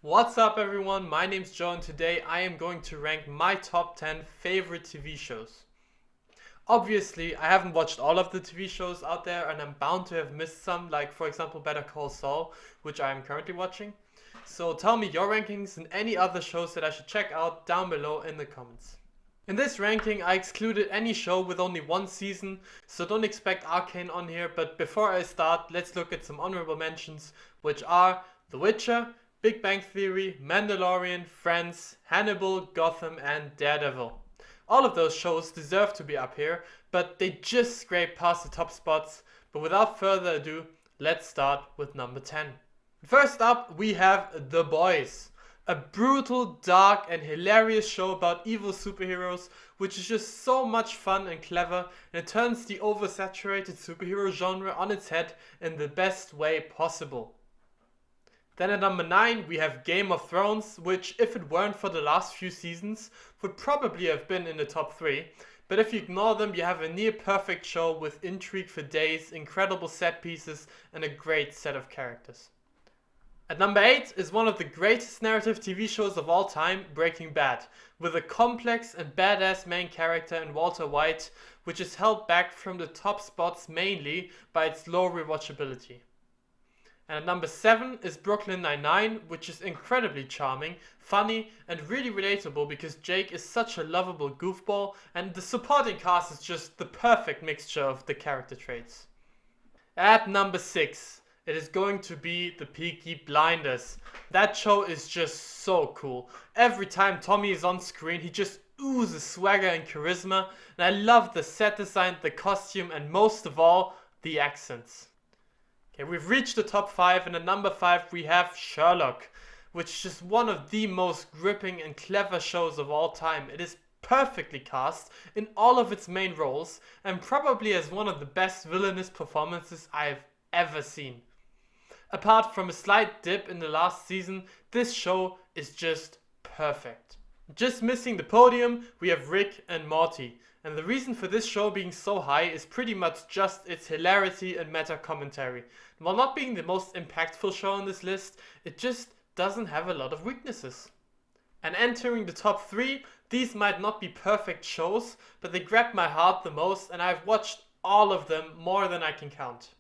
What's up everyone, my name's Joe and today I am going to rank my top 10 favorite TV shows. Obviously, I haven't watched all of the TV shows out there and I'm bound to have missed some, like for example Better Call Saul, which I am currently watching. So tell me your rankings and any other shows that I should check out down below in the comments. In this ranking I excluded any show with only one season, so don't expect Arcane on here, but before I start, let's look at some honorable mentions, which are The Witcher, Big Bang Theory, Mandalorian, Friends, Hannibal, Gotham and Daredevil. All of those shows deserve to be up here, but they just scrape past the top spots. But without further ado, let's start with number 10. First up, we have The Boys. A brutal, dark and hilarious show about evil superheroes, which is just so much fun and clever, and it turns the oversaturated superhero genre on its head in the best way possible. Then at number 9 we have Game of Thrones, which if it weren't for the last few seasons would probably have been in the top 3, but if you ignore them you have a near perfect show with intrigue for days, incredible set pieces and a great set of characters. At number 8 is one of the greatest narrative TV shows of all time, Breaking Bad, with a complex and badass main character in Walter White, which is held back from the top spots mainly by its low rewatchability. And at number 7 is Brooklyn NineNine, which is incredibly charming, funny and really relatable because Jake is such a lovable goofball and the supporting cast is just the perfect mixture of the character traits. At number 6, it is going to be the Peaky Blinders. That show is just so cool. Every time Tommy is on screen he just oozes swagger and charisma, and I love the set design, the costume and most of all, the accents. Okay, we've reached the top 5 and at number 5 we have Sherlock, which is just one of the most gripping and clever shows of all time. It is perfectly cast in all of its main roles and probably has one of the best villainous performances I have ever seen. Apart from a slight dip in the last season, this show is just perfect. Just missing the podium, we have Rick and Morty. And the reason for this show being so high is pretty much just its hilarity and meta commentary. While not being the most impactful show on this list, it just doesn't have a lot of weaknesses. And entering the top 3, these might not be perfect shows, but they grab my heart the most and I've watched all of them more than I can count.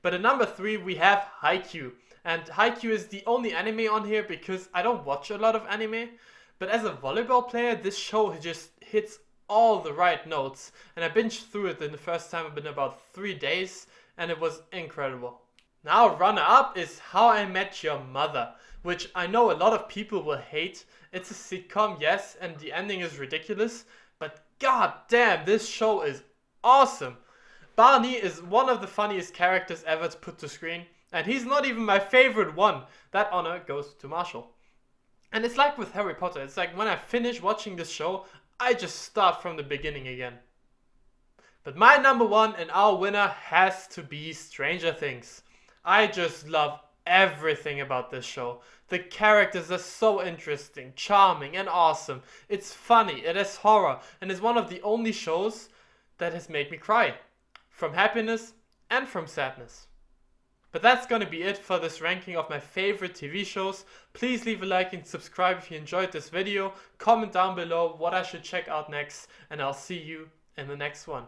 But at number 3 we have Haikyuu. And Haikyuu is the only anime on here because I don't watch a lot of anime. But as a volleyball player, this show just hits all the right notes, and I binged through it in the first time in about 3 days, and it was incredible. Now runner up is How I Met Your Mother, which I know a lot of people will hate. It's a sitcom, yes, and the ending is ridiculous, but god damn, this show is awesome. Barney is one of the funniest characters ever to put to screen, and he's not even my favorite one. That honor goes to Marshall. And it's like with Harry Potter, it's like when I finish watching this show, I just start from the beginning again. But my number 1 and our winner has to be Stranger Things. I just love everything about this show. The characters are so interesting, charming and awesome. It's funny, it has horror, and is one of the only shows that has made me cry. From happiness and from sadness. But that's gonna be it for this ranking of my favorite TV shows. Please leave a like and subscribe if you enjoyed this video. Comment down below what I should check out next, and I'll see you in the next one.